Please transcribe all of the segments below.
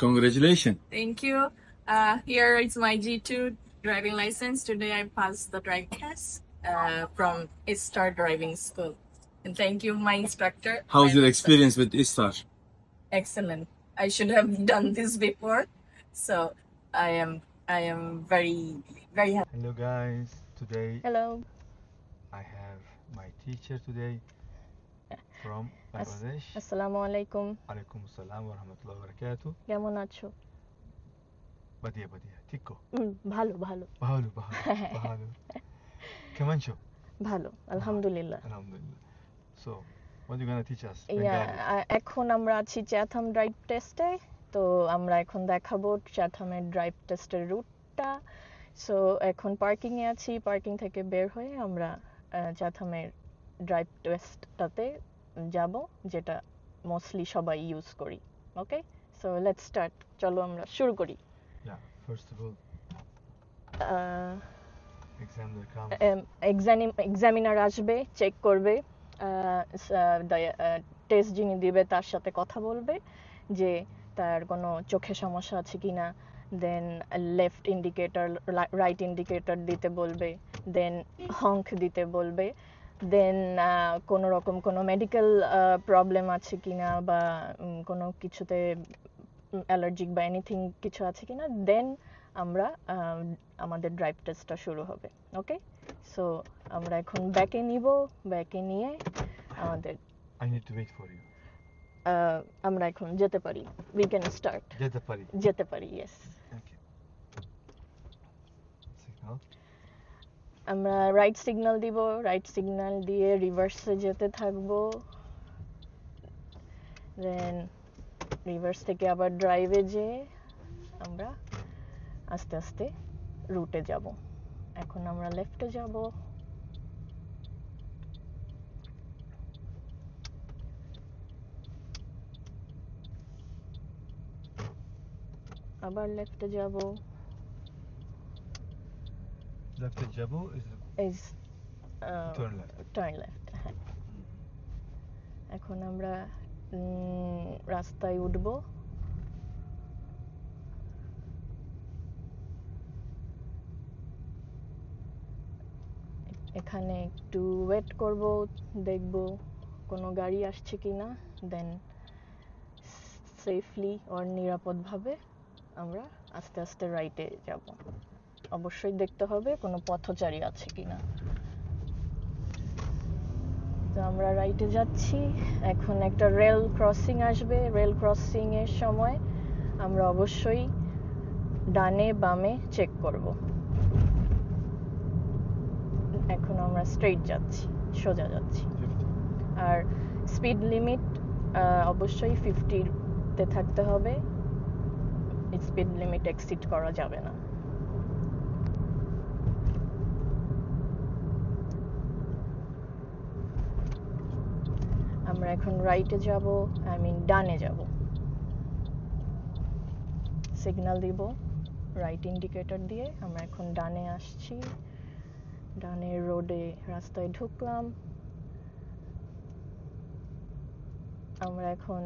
Congratulations. Thank you. Here is my G2 driving license. Today I passed the drive test from Star Driving School. And thank you, my instructor. How's your experience with Star? Excellent. I should have done this before. So I am very happy. Hello guys, today Hello. I have my teacher today from Bangladesh. Assalamu alaikum. Alaikum assalam wa rahmatullahi wa barakatuh. কেমন আছো? Badia, ঠিকো? ভালো ভালো ভালো কেমন আছো? ভালো আলহামদুলিল্লাহ। Alhamdulillah. So, what are you gonna teach us? এখন আমরা আছি চ্যাথাম ড্রাইভ টেস্টে। তো আমরা এখন দেখাবো চ্যাথামের ড্রাইভ টেস্টের রুটটা। সো এখন পার্কিংয়ে আছি, পার্কিং থেকে বের হয়ে আমরা চ্যাথামের ড্রাইভ টেস্টটাতে যাব, যেটা মোস্টলি সবাই ইউজ করি। ওকে, সো লেটস স্টার্ট। চলো আমরা শুরু করি। Yeah, first of all, examiner আসবে, চেক করবে, টেস্ট যিনি দিবে তার সাথে কথা বলবে যে তার কোনো চোখে সমস্যা আছে কিনা, দেন লেফট ইন্ডিকেটর রাইট ইন্ডিকেটর দিতে বলবে, দেন হংক দিতে বলবে, দেন কোনো রকম কোনো মেডিকেল প্রবলেম আছে কিনা বা কোনো কিছুতে অ্যালার্জিক বা এনিথিং কিছু আছে কিনা, দেন আমরা আমাদের ড্রাইভ টেস্টটা শুরু হবে। ওকে, সো আমরা এখন ব্যাকে নিব, ব্যাকে নিয়ে আমাদের I need to wait for you. আমরা এখন যেতে পারি। We can start. যেতে পারি, ইয়েস। Okay. Signal. আমরা রাইট সিগন্যাল দিব, রাইট সিগন্যাল দিয়ে রিভার্সে যেতে থাকবো, দেন রিভার্স থেকে আবার ড্রাইভে যেয়ে আমরা আস্তে আস্তে রুটে যাব। এখন আমরা লেফটে যাব, আবার লেফটে যাব। Left যাব is turn left। হ্যাঁ, এখন আমরা রাস্তায় উঠব। এখানে একটু ওয়েট করব, দেখব কোনো গাড়ি আসছে কিনা, দেন সেফলি আর নিরাপদভাবে আমরা আস্তে আস্তে রাইটে যাব। অবশ্যই দেখতে হবে কোনো পথচারী আছে কিনা। তো আমরা রাইটে যাচ্ছি। এখন একটা রেল ক্রসিং আসবে, রেল ক্রসিং এর সময় আমরা অবশ্যই ডানে বামে চেক করব। এখন আমরা স্ট্রেইট যাচ্ছি, সোজা যাচ্ছি। আর স্পিড লিমিট অবশ্যই 50-তে থাকতে হবে, স্পিড লিমিট এক্সিড করা যাবে না। আমরা এখন রাইটে যাব, আই মিন ডানে যাব। সিগন্যাল দিব রাইট ইন্ডিকেটর দিয়ে, আমরা এখন ডানে আসছি। ডানে রোডে রাস্তায় ঢুকলাম। আমরা এখন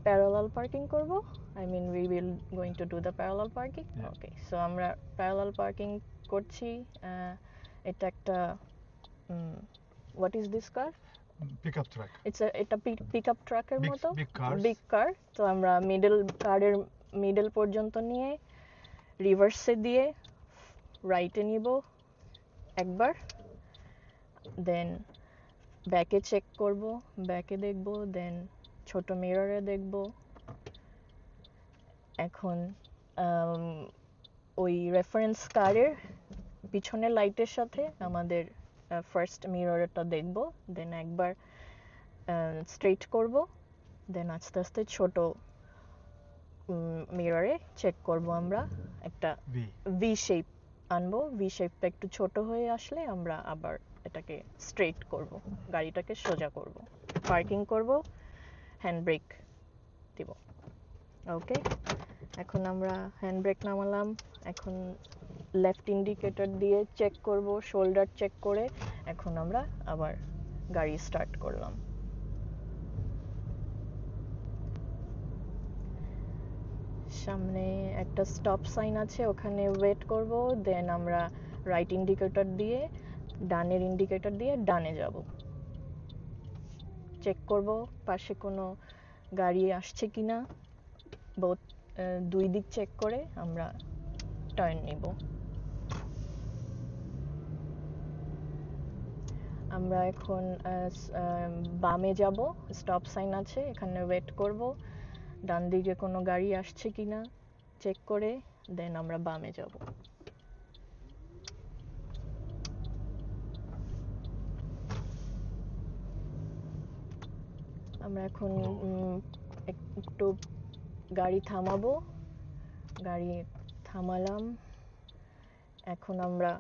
প্যারালাল পার্কিং করব, I mean we will going to do the parallel parking. Okay, so আমরা প্যারালাল পার্কিং করছি। এটা একটা what is this car? Pickup truck. এটা পিকআপ ট্রাকের মতো বিগ কার। তো আমরা কারের মিডল পর্যন্ত নিয়ে রিভার্সে দিয়ে রাইটে নিব একবার, দেন ব্যাকে চেক করব, ব্যাকে দেখব, দেন ছোট মিররে দেখব। এখন ওই রেফারেন্স কারের পিছনের লাইটের সাথে আমাদের ফার্স্ট মিররটা দেখব, দেন একবার স্ট্রেট করব, দেন আস্তে আস্তে ছোট মিররে চেক করব। আমরা একটা ভি শেপ আনবো, ভি শেপটা একটু ছোট হয়ে আসলে আমরা আবার এটাকে স্ট্রেট করব, গাড়িটাকে সোজা করব, পার্কিং করব, হ্যান্ড ব্রেক দিব। ওকে, এখন আমরা হ্যান্ড ব্রেক নামালাম। এখন লেফট ইন্ডিকেটর দিয়ে চেক করব, শোল্ডার চেক করে এখন আমরা আবার গাড়ি স্টার্ট করলাম। সামনে একটা স্টপ সাইন আছে, ওখানে ওয়েট করব, দেন আমরা রাইট ইন্ডিকেটর দিয়ে ডানের ইন্ডিকেটর দিয়ে ডানে যাব। চেক করব পাশে কোনো গাড়ি আসছে কিনা, বোথ দুই দিক চেক করে আমরা টার্ন নিব। আমরা এখন বামে যাব, স্টপ সাইন আছে, এখানে ওয়েট করব, ডান দিকে কোনো গাড়ি আসছে কিনা চেক করে দেন আমরা বামে যাব। আমরা এখন একটু গাড়ি থামাবো, গাড়ি থামালাম। এখন আমরা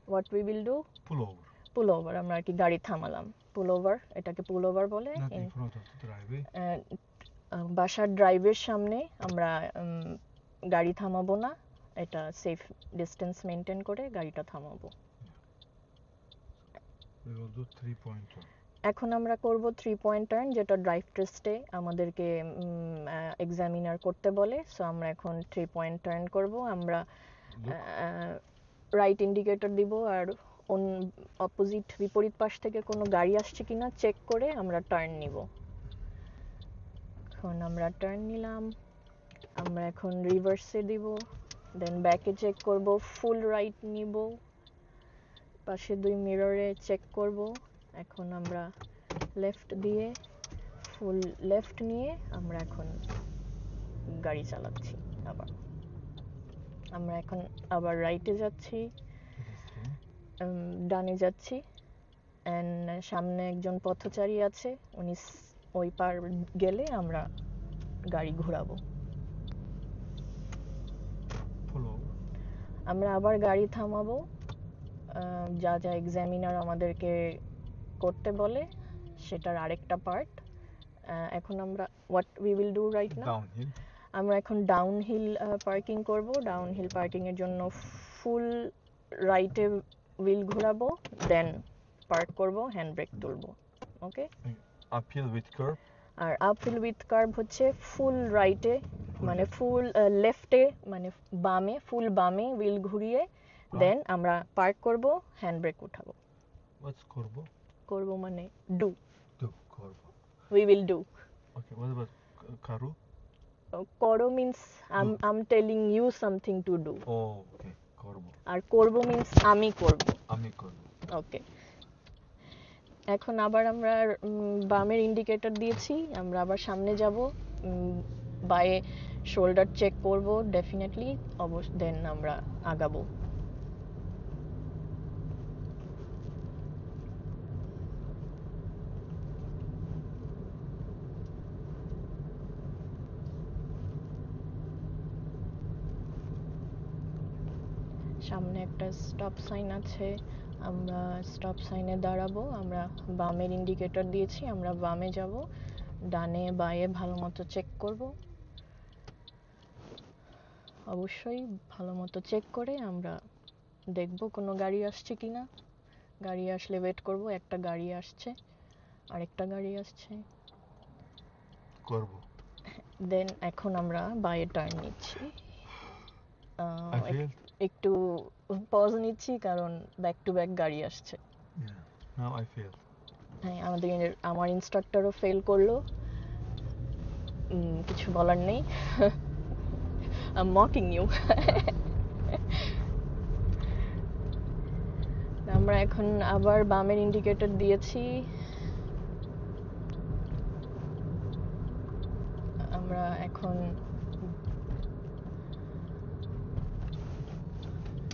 what we will do, Pull over. Pool over. আমরা আর কি গাড়ি থামালাম, পুল ওভার, এটাকে পুল ওভার বলে। Not in front of the driveway. বাসার ড্রাইভের সামনে আমরা গাড়ি থামাবো না, এটা সেফ ডিস্টেন্স মেনটেন করে গাড়িটা থামাবো। We will do 3-point turn. এখন আমরা করব 3 পয়েন্ট টার্ন, যেটা ড্রাইভ টেস্টে আমাদেরকে এক্সামিনার করতে বলে। সো আমরা এখন 3 পয়েন্ট টার্ন করব। আমরা রাইট ইন্ডিকেটর দিব আর অপোজিট বিপরীত পাশ থেকে কোনো গাড়ি আসছে কিনা চেক করে আমরা টার্ন নিব। এখন আমরা টার্ন নিলাম, আমরা এখন রিভার্সে দিব, দেন ব্যাকে চেক করব, ফুল রাইট নিব, পাশে দুই মিররে চেক করব। এখন আমরা লেফট দিয়ে ফুল লেফট নিয়ে আমরা এখন গাড়ি চালাচ্ছি। আবার আমরা এখন আবার রাইটে যাচ্ছি, ডানে যাচ্ছি, এন্ড সামনে একজন পথচারী আছে, উনি ওই পার গেলে আমরা গাড়ি ঘোরাবো। Pull over. আমরা আবার গাড়ি থামাবো, যা যা এক্সামিনার আমাদেরকে করতে বলে সেটার আরেকটা পার্ট। এখন আমরা what we will do right now, Downhill. আমরা এখন ডাউনহিল পার্কিং করব। ডাউনহিল পার্কিং এর জন্য ফুল রাইটে হুইল ঘোরাবো, দেন পার্ক করব, হ্যান্ড ব্রেক তুলবো। ওকে। Uphill with curb. আর আপহিল উইথ কার্ভ হচ্ছে ফুল রাইটে, মানে ফুল লেফটে, মানে বামে, ফুল বামে হুইল ঘুরিয়ে দেন আমরা পার্ক করব, হ্যান্ড ব্রেক উঠাবো। What's করব? করব মানে ডু, Do. করব. We will do. Okay, what about karu? করো means I'm telling you something to do, Oh, okay. করব. আর করব মিন্স আমি করব। আমি করব. ওকে। এখন আবার আমরা বামের ইন্ডিকেটর দিয়েছি, আমরা আবার সামনে যাব, বায়ে শোল্ডার চেক করব ডেফিনেটলি, দেন আমরা আগাবো। সামনে একটা স্টপ সাইন আছে, আমরা স্টপ সাইনে দাঁড়াবো। আমরা বামের ইন্ডিকেটর দিয়েছি, আমরা বামে যাব, ডানে বায়ে ভালো মতো চেক করব। অবশ্যই ভালো মতো চেক করে আমরা দেখব কোনো গাড়ি আসছে কিনা। গাড়ি আসলে ওয়েট করব, একটা গাড়ি আসছে, আরেকটা গাড়ি আসছে, করব. দেন এখন আমরা বায়ে টার্ন নিচ্ছি। I failed. একটু পজ নিচ্ছি কারণ ব্যাক টু ব্যাক গাড়ি আসছে। Yeah. Now I failed. হ্যাঁ, আমার ইনস্ট্রাক্টরও ফেল করলো, কিছু বলার নেই। I'm mocking you. আমরা এখন আবার বামের ইন্ডিকেটর দিয়েছি, আমরা এখন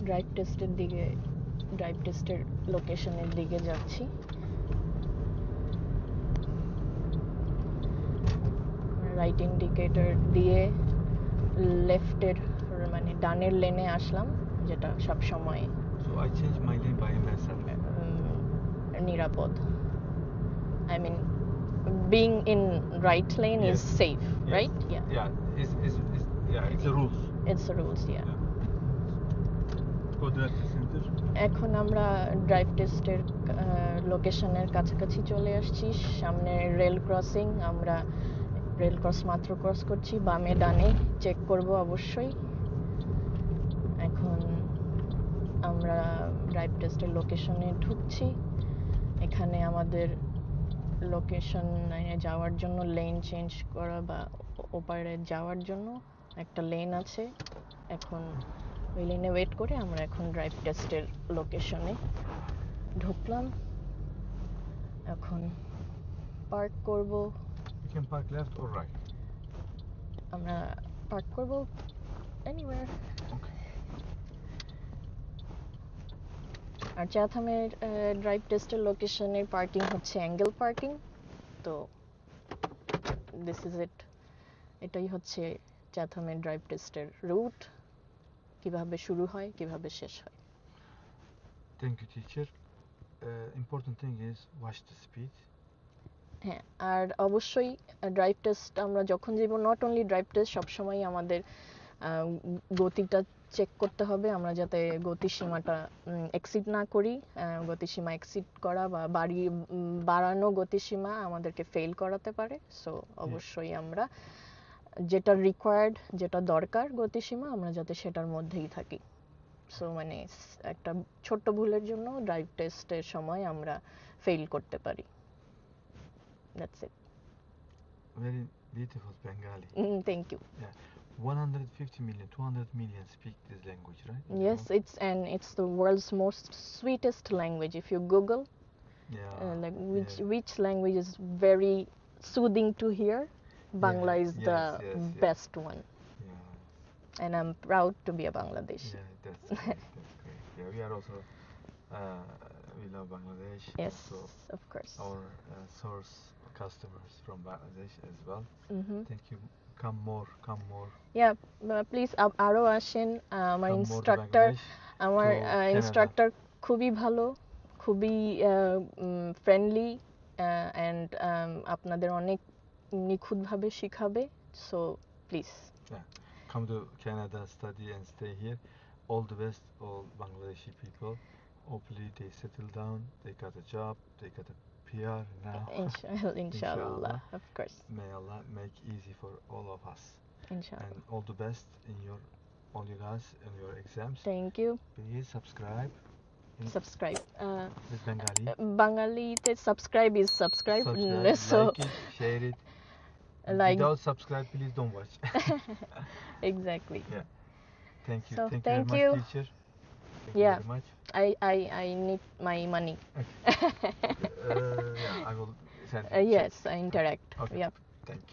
ড্রাইভ টেস্টের লোকেশনের দিকে যাচ্ছি। রাইট ইন্ডিকেটর দিয়ে লেফটের মানে ডানের লেনে আসলাম, যেটা সব সময় So I changed my lane by myself. নিরাপদ। I mean, being in right lane is Yes. safe, Yes. right? Yeah. Yeah, it's the rules. It's the rules, yeah. Go drive to center. এখন আমরা drive টেস্টের লোকেশনের কাছাকাছি চলে আসছি, সামনে rail crossing. আমরা rail cross মাত্র ক্রস করছি, বামে ডানে চেক করব অবশ্যই। এখন আমরা ড্রাইভ টেস্টের লোকেশনে ঢুকছি। এখানে আমাদের লোকেশনে যাওয়ার জন্য লেন চেঞ্জ করা বা ওপারে যাওয়ার জন্য একটা লেন আছে। এখন ওই লেনে ওয়েট করে আমরা এখন ড্রাইভ টেস্টের লোকেশনে ঢুকলাম। এখন পার্ক করব। You can park left or right. আমরা পার্ক করব এনিওয়্যার। Okay. আর চ্যাথামের ড্রাইভ টেস্টের লোকেশনের পার্কিং হচ্ছে অ্যাঙ্গেল পার্কিং। তো দিস ইজ ইট। এটাই হচ্ছে চ্যাথামের ড্রাইভ টেস্টের রুট, কিভাবে শুরু হয় কিভাবে শেষ হয়। Thank you, teacher. Important thing is watch the speed. হ্যাঁ, আর অবশ্যই ড্রাইভ টেস্ট আমরা যখন যাব, নট অনলি ড্রাইভ টেস্ট, সবসময় আমাদের গতিটা চেক করতে হবে, আমরা যাতে গতিসীমাটা এক্সিড না করি। গতিসীমা এক্সিড করা বা বাড়ানো গতিসীমা আমাদেরকে ফেল করাতে পারে। সো অবশ্যই আমরা যেটা রিকোয়ার্ড, যেটা দরকার গতিসীমা, আমরা যাতে সেটার মধ্যেই থাকি। সো মানে একটা ছোট্ট ভুলের জন্য ড্রাইভ টেস্টের সময় আমরা ফেল করতে পারি। That's it. Very beautiful Bengali. Thank you. 150 million, 200 million speak this language, right? Yes, it's the world's most sweetest language. If you Google, Yeah. like which language is very soothing to hear, Bangla is the yes. best one, Yeah. and I'm proud to be a Bangladeshi. Yeah, that's great. That's great. Yeah, we are also we love Bangladesh. Yes, Also of course. our source customers from Bangladesh as well. Mhm. Thank you. Come more. Yeah, please আরো আসেন। আমার Come more to instructor Bangladesh, আমার to Canada. Instructor খুবই ভালো, খুবই friendly, and আপনাদের অনেক নিখুঁতভাবে শিখাবে। So please Come to Canada, study and stay here. All the best, all Bangladeshi people. Hopefully they settle down, they got a job, they got a PR now. ইনশাআল্লাহ, of course. May Allah make easy for all of us. ইনশাআল্লাহ। And all the best in all you guys in your exams. Thank you. Please subscribe. Subscribe. With Bengali. বাঙালিতে subscribe is subscribe. So Like it, share it. like Without subscribe, please don't watch. exactly. Yeah. Thank you. So, thank thank you you. very much, teacher. Thank Yeah. you very much. I need my money. Yeah, I will send you. Yes, I interact. Okay. Yeah. Thank you.